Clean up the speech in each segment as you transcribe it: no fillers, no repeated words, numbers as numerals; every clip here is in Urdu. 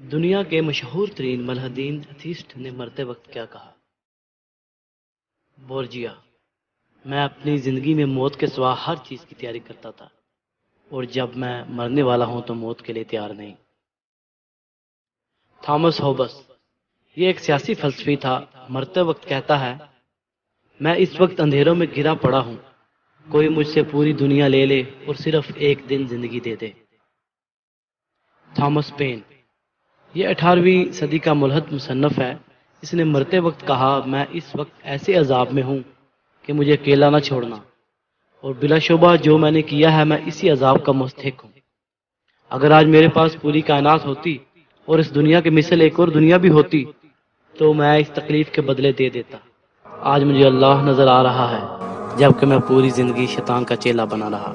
دنیا کے مشہور ترین ملحدین ایتھیسٹ نے مرتے وقت کیا کہا؟ بورجیا: میں اپنی زندگی میں موت کے سوا ہر چیز کی تیاری کرتا تھا، اور جب میں مرنے والا ہوں تو موت کے لیے تیار نہیں۔ تھامس ہوبس: یہ ایک سیاسی فلسفی تھا، مرتے وقت کہتا ہے، میں اس وقت اندھیروں میں گرا پڑا ہوں، کوئی مجھ سے پوری دنیا لے لے اور صرف ایک دن زندگی دے دے۔ تھامس پین: یہ 18ویں صدی کا ملحد مصنف ہے۔ اس نے مرتے وقت کہا، میں اس وقت ایسے عذاب میں ہوں کہ مجھے اکیلا نہ چھوڑنا، اور بلا شبہ جو میں نے کیا ہے میں اسی عذاب کا مستحق ہوں۔ اگر آج میرے پاس پوری کائنات ہوتی اور اس دنیا کے مثل ایک اور دنیا بھی ہوتی تو میں اس تکلیف کے بدلے دے دیتا۔ آج مجھے اللہ نظر آ رہا ہے جبکہ میں پوری زندگی شیطان کا چیلا بنا رہا۔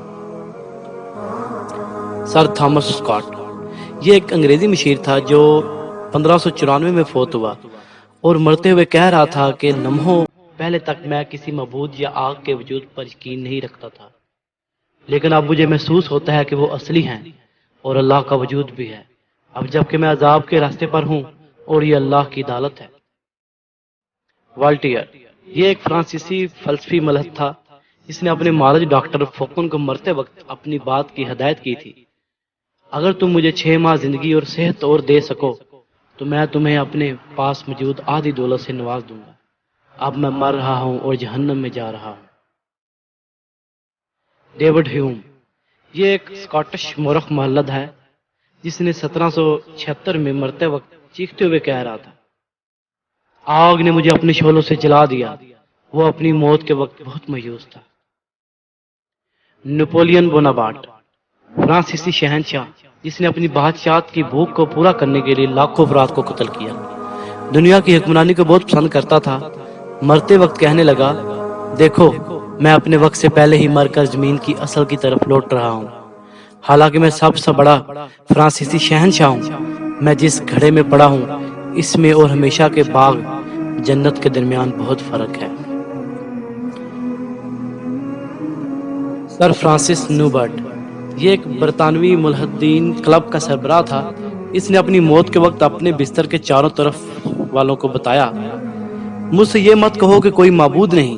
سر تھامس اسکاٹ: یہ ایک انگریزی مشیر تھا جو 1594 میں فوت ہوا اور مرتے ہوئے کہہ رہا تھا کہ لمحوں پہلے تک میں کسی معبود یا آگ کے وجود پر یقین نہیں رکھتا تھا، لیکن اب مجھے محسوس ہوتا ہے کہ وہ اصلی ہیں اور اللہ کا وجود بھی ہے، اب جب کہ میں عذاب کے راستے پر ہوں اور یہ اللہ کی عدالت ہے۔ والٹیئر: یہ ایک فرانسیسی فلسفی ملحد تھا۔ اس نے اپنے معالج ڈاکٹر فوکن کو مرتے وقت اپنی بات کی ہدایت کی تھی، اگر تم مجھے 6 ماہ زندگی اور صحت اور دے سکو تو میں تمہیں اپنے پاس موجود آدھی دولت سے نواز دوں گا۔ اب میں مر رہا ہوں اور جہنم میں جا رہا ہوں۔ ڈیوڈ ہیوم: یہ ایک اسکاٹش مورخ مولد ہے جس نے 1776 میں مرتے وقت چیختے ہوئے کہہ رہا تھا، آگ نے مجھے اپنے شعلوں سے جلا دیا۔ وہ اپنی موت کے وقت بہت مایوس تھا۔ نپولین بوناپارٹ: فرانسیسی شہنشاہ جس نے اپنی بادشاہت کی بھوک کو پورا کرنے کے لیے لاکھوں افراد کو قتل کیا، دنیا کی حکمرانی کو بہت پسند کرتا تھا۔ مرتے وقت کہنے لگا، دیکھو میں اپنے وقت سے پہلے ہی مر کر زمین کی اصل کی طرف لوٹ رہا ہوں، حالانکہ میں سب سے بڑا فرانسیسی شہنشاہ ہوں۔ میں جس گھڑے میں پڑا ہوں اس میں اور ہمیشہ کے باغ جنت کے درمیان بہت فرق ہے۔ سر فرانسس نیوبرٹ: یہ ایک برطانوی ملحدین کلب کا سربراہ تھا۔ اس نے اپنی موت کے وقت اپنے بستر کے چاروں طرف والوں کو بتایا، مجھ سے یہ مت کہو کہ کوئی معبود نہیں،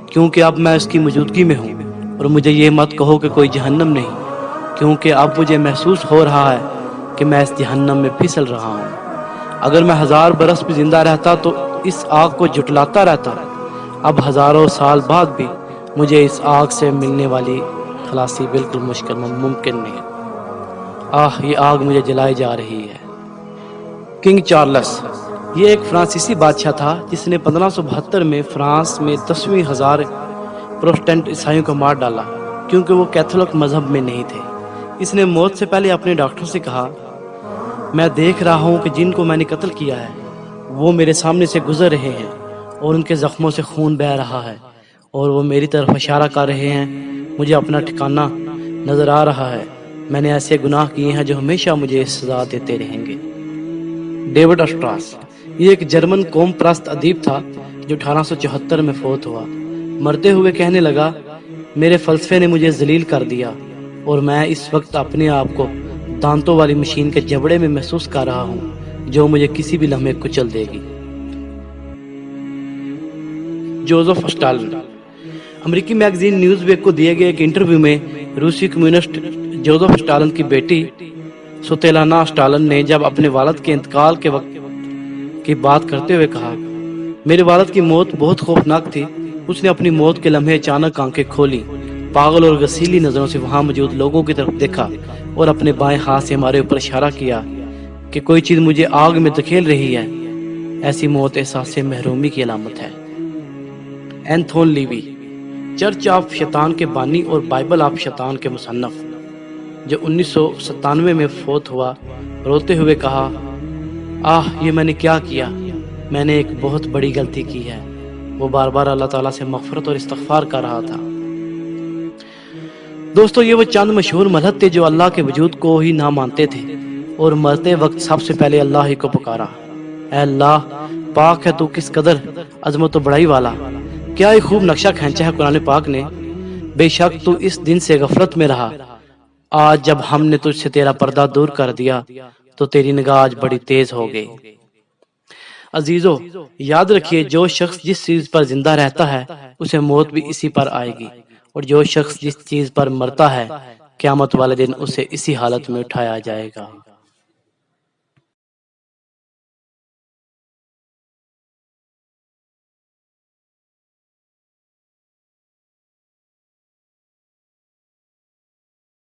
کیونکہ اب میں اس کی موجودگی میں ہوں، اور مجھے یہ مت کہو کہ کوئی جہنم نہیں، کیونکہ اب مجھے محسوس ہو رہا ہے کہ میں اس جہنم میں پھسل رہا ہوں۔ اگر میں 1000 برس بھی زندہ رہتا تو اس آگ کو جھٹلاتا رہتا، اب ہزاروں سال بعد بھی مجھے اس آگ سے ملنے والی خلاصی بالکل ممکن نہیں۔ یہ آگ مجھے جلائی جا رہی ہے۔ کنگ چارلس: یہ ایک فرانسیسی بادشاہ تھا جس نے 1572 میں فرانس میں 10,000 پروٹسٹنٹ عیسائیوں کو مار ڈالا کیونکہ وہ کیتھولک مذہب میں نہیں تھے۔ اس نے موت سے پہلے اپنے ڈاکٹر سے کہا، میں دیکھ رہا ہوں کہ جن کو میں نے قتل کیا ہے وہ میرے سامنے سے گزر رہے ہیں اور ان کے زخموں سے خون بہہ رہا ہے اور وہ میری طرف اشارہ کر رہے ہیں، مجھے اپنا ٹھکانہ نظر آ رہا ہے، میں نے ایسے گناہ کیے ہیں جو ہمیشہ مجھے سزا دیتے رہیں گے۔ ڈیوڈ اسٹراس: یہ ایک جرمن قوم پرست ادیب تھا جو 1874 میں فوت ہوا۔ مرتے ہوئے کہنے لگا، میرے فلسفے نے مجھے ذلیل کر دیا اور میں اس وقت اپنے آپ کو دانتوں والی مشین کے جبڑے میں محسوس کر رہا ہوں جو مجھے کسی بھی لمحے کچل دے گی۔ جوزف اسٹالن: امریکی میگزین نیوز ویک کو دیے گئے ایک انٹرویو میں روسی کمیونسٹ جوزف اسٹالن کی بیٹی سوتیلانا اسٹالن نے جب اپنے والد کے انتقال کے وقت کی بات کرتے ہوئے کہا، میرے والد کی موت بہت خوفناک تھی۔ اس نے اپنی موت کے لمحے اچانک آنکھیں کھولی، پاگل اور غسیلی نظروں سے وہاں موجود لوگوں کی طرف دیکھا اور اپنے بائیں ہاتھ سے ہمارے اوپر اشارہ کیا کہ کوئی چیز مجھے آگ میں دھکیل رہی ہے۔ ایسی موت احساس محرومی کی علامت ہے۔ اینتھون لیوی: چرچ آف شیطان کے بانی اور بائبل آف شیطان کے مصنف، جو 1997 میں فوت ہوا، روتے ہوئے کہا، یہ میں نے کیا کیا، میں نے ایک بہت بڑی غلطی کی ہے۔ وہ بار بار اللہ تعالیٰ سے مغفرت اور استغفار کر رہا تھا۔ دوستو، یہ وہ چند مشہور ملحد تھے جو اللہ کے وجود کو ہی نہ مانتے تھے اور مرتے وقت سب سے پہلے اللہ ہی کو پکارا، اے اللہ، پاک ہے تو کس قدر عظمت و بڑائی والا، کیا ہی خوب نقشہ کھینچا ہے قرآن پاک نے، بے شک تو اس دن سے غفلت میں رہا، آج جب ہم نے تجھ سے تیرا پردہ دور کر دیا تو تیری نگاہ آج بڑی تیز ہو گئی۔ عزیزو، یاد رکھیے جو شخص جس چیز پر زندہ رہتا ہے اسے موت بھی اسی پر آئے گی، اور جو شخص جس چیز پر مرتا ہے قیامت والے دن اسے اسی حالت میں اٹھایا جائے گا۔